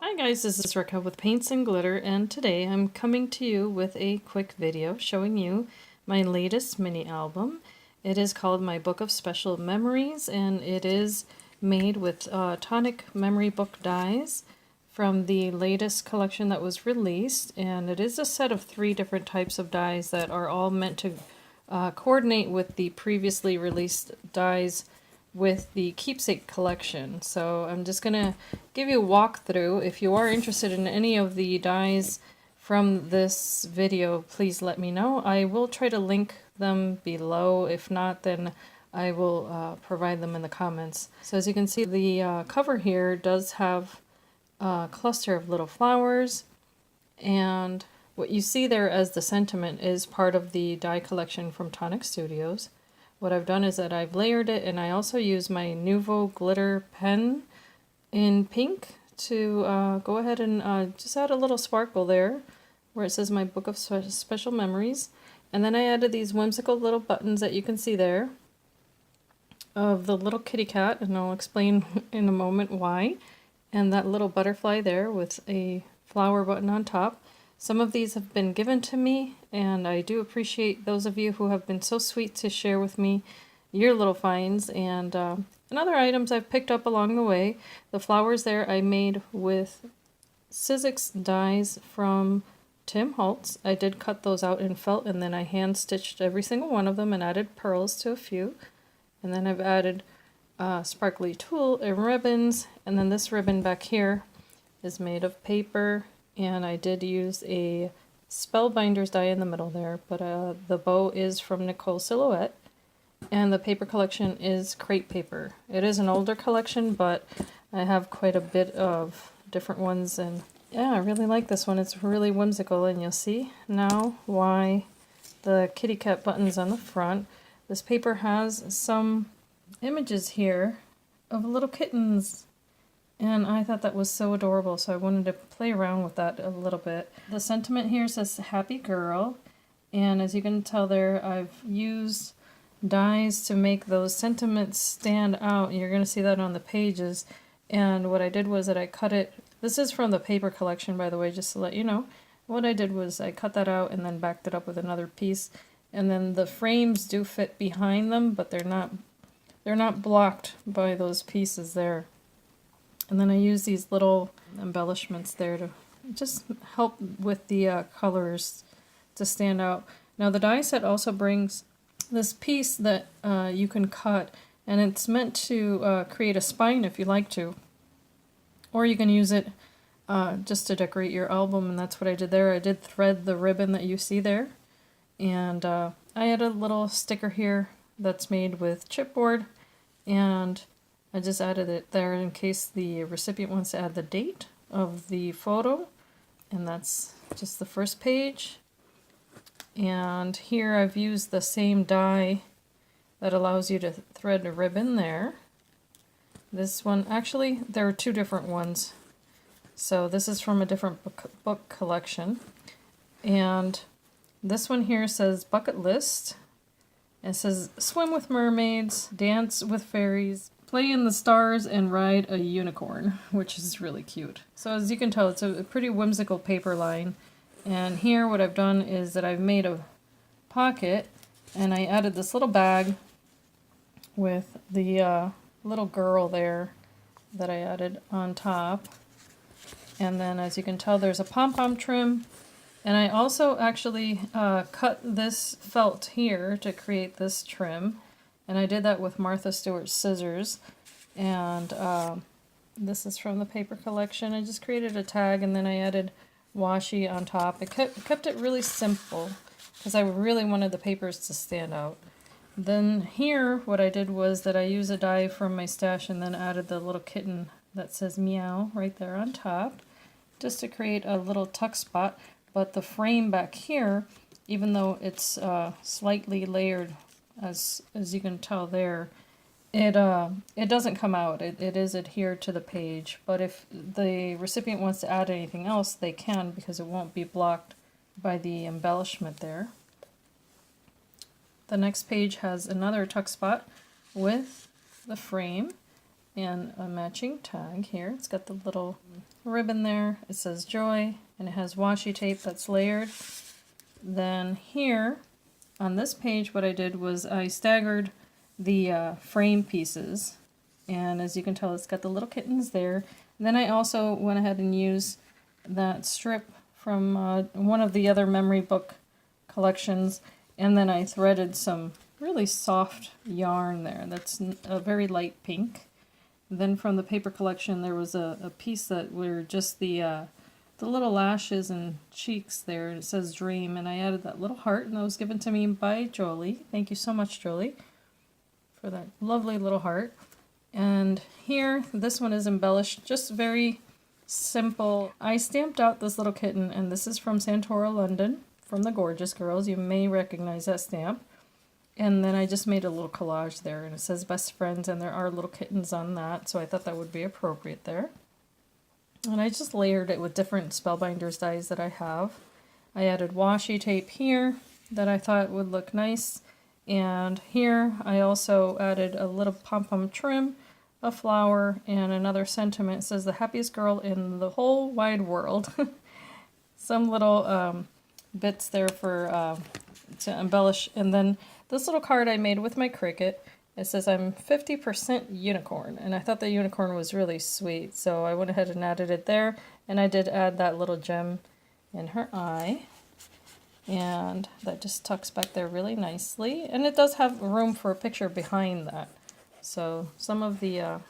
Hi guys, this is Raquel with Paints and Glitter, and today I'm coming to you with a quick video showing you my latest mini album. It is called My Book of Special Memories, and it is made with Tonic memory book dies from the latest collection that was released, and it is a set of 3 different types of dies that are all meant to coordinate with the previously released dies with the keepsake collection. So I'm just gonna give you a walkthrough. If you are interested in any of the dies from this video, please let me know. I will try to link them below. If not, then I will provide them in the comments. So as you can see, the cover here does have a cluster of little flowers, and what you see there as the sentiment is part of the die collection from Tonic Studios. What I've done is that I've layered it, and I also use my Nuvo glitter pen in pink to go ahead and just add a little sparkle there where it says My Book of Special Memories. And then I added these whimsical little buttons that you can see there of the little kitty cat, and I'll explain in a moment why. And that little butterfly there with a flower button on top. Some of these have been given to me, and I do appreciate those of you who have been so sweet to share with me your little finds and other items I've picked up along the way. The flowers there I made with Sizzix dies from Tim Holtz. I did cut those out in felt, and then I hand stitched every single one of them and added pearls to a few. And then I've added sparkly tulle and ribbons, and then this ribbon back here is made of paper. And I did use a Spellbinders die in the middle there, but the bow is from Nicole Silhouette, and the paper collection is crepe paper. It is an older collection, but I have quite a bit of different ones, and yeah, I really like this one. It's really whimsical, and you'll see now why the kitty cat buttons on the front. This paper has some images here of little kittens, and I thought that was so adorable, so I wanted to play around with that a little bit. The sentiment here says happy girl, and as you can tell there, I've used dies to make those sentiments stand out. You're going to see that on the pages. And what I did was that I cut it. This is from the paper collection, by the way, just to let you know. What I did was I cut that out and then backed it up with another piece. And then the frames do fit behind them, but they're not blocked by those pieces there. And then I use these little embellishments there to just help with the colors to stand out. Now the die set also brings this piece that you can cut, and it's meant to create a spine if you like to. Or you can use it just to decorate your album, and that's what I did there. I did thread the ribbon that you see there. And I added a little sticker here that's made with chipboard, and I just added it there in case the recipient wants to add the date of the photo. And that's just the first page. And here I've used the same die that allows you to thread a ribbon there. This one, actually, there are 2 different ones. So this is from a different book collection. And this one here says bucket list. It says swim with mermaids, dance with fairies, play in the stars, and ride a unicorn, which is really cute. So as you can tell, it's a pretty whimsical paper line. And here what I've done is that I've made a pocket, and I added this little bag with the little girl there that I added on top. And then as you can tell, there's a pom-pom trim. And I also actually cut this felt here to create this trim. And I did that with Martha Stewart's scissors. And this is from the paper collection. I just created a tag, and then I added washi on top. I kept it really simple because I really wanted the papers to stand out. Then here what I did was that I used a die from my stash and then added the little kitten that says meow right there on top, just to create a little tuck spot. But the frame back here, even though it's slightly layered, as you can tell there, it doesn't come out. It is adhered to the page. But if the recipient wants to add anything else, they can, because it won't be blocked by the embellishment there. The next page has another tuck spot with the frame, and a matching tag here. It's got the little ribbon there. It says Joy, and it has washi tape that's layered. Then here on this page, what I did was I staggered the frame pieces, and as you can tell, it's got the little kittens there. And then I also went ahead and used that strip from one of the other memory book collections, and then I threaded some really soft yarn there that's a very light pink. Then from the paper collection, there was a piece that were just the little lashes and cheeks there, and it says Dream, and I added that little heart, and that was given to me by Jolie. Thank you so much, Jolie, for that lovely little heart. And here, this one is embellished, just very simple. I stamped out this little kitten, and this is from Santora, London, from the Gorgeous Girls. You may recognize that stamp. And then I just made a little collage there, and it says Best Friends, and there are little kittens on that, so I thought that would be appropriate there. And I just layered it with different Spellbinders dies that I have. I added washi tape here that I thought would look nice, and here I also added a little pom-pom trim, a flower, and another sentiment. It says the happiest girl in the whole wide world. Some little bits there for to embellish, and then this little card I made with my Cricut. It says I'm 50% unicorn, and I thought the unicorn was really sweet, so I went ahead and added it there, and I did add that little gem in her eye, and that just tucks back there really nicely, and it does have room for a picture behind that, so some of the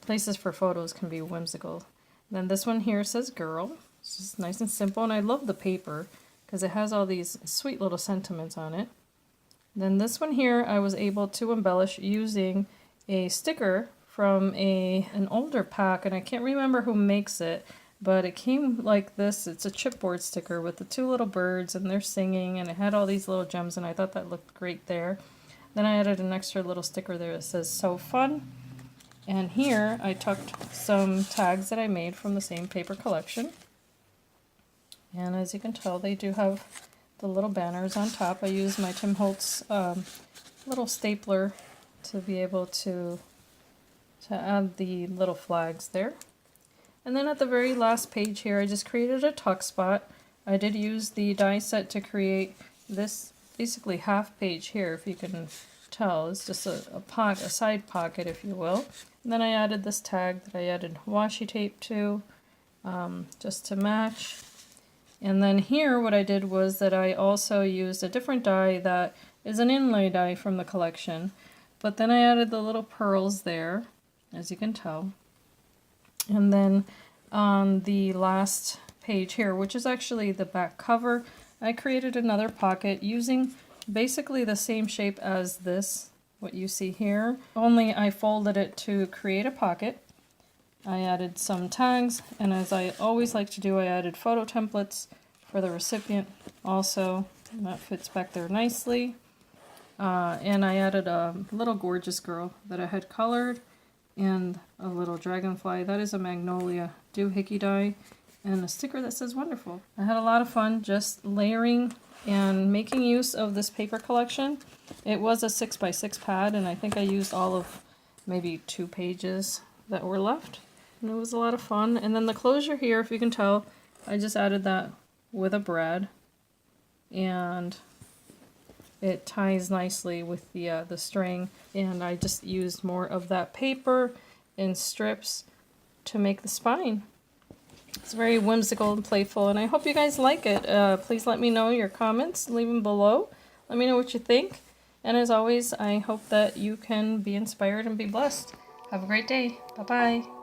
places for photos can be whimsical. And then this one here says Girl. It's just nice and simple, and I love the paper because it has all these sweet little sentiments on it. Then this one here I was able to embellish using a sticker from an older pack, and I can't remember who makes it, but it came like this. It's a chipboard sticker with the two little birds, and they're singing, and it had all these little gems, and I thought that looked great there. Then I added an extra little sticker there that says So Fun, and here I tucked some tags that I made from the same paper collection. And as you can tell, they do have the little banners on top. I used my Tim Holtz little stapler to be able to add the little flags there. And then at the very last page here, I just created a tuck spot. I did use the die set to create this basically half page here, if you can tell. It's just a side pocket, if you will. And then I added this tag that I added washi tape to, just to match. And then here what I did was that I also used a different die that is an inlay die from the collection. But then I added the little pearls there, as you can tell. And then on the last page here, which is actually the back cover, I created another pocket using basically the same shape as this, what you see here. Only I folded it to create a pocket. I added some tags, and as I always like to do, I added photo templates for the recipient also, and that fits back there nicely. And I added a little Gorgeous Girl that I had colored, and a little dragonfly. That is a Magnolia doohickey die, and a sticker that says Wonderful. I had a lot of fun just layering and making use of this paper collection. It was a 6x6 pad, and I think I used all of maybe 2 pages that were left. And it was a lot of fun. And then the closure here, if you can tell, I just added that with a brad, and it ties nicely with the string, and I just used more of that paper in strips to make the spine. It's very whimsical and playful, and I hope you guys like it. Please let me know your comments, leave them below. Let me know what you think, and as always, I hope that you can be inspired and be blessed. Have a great day. Bye-bye.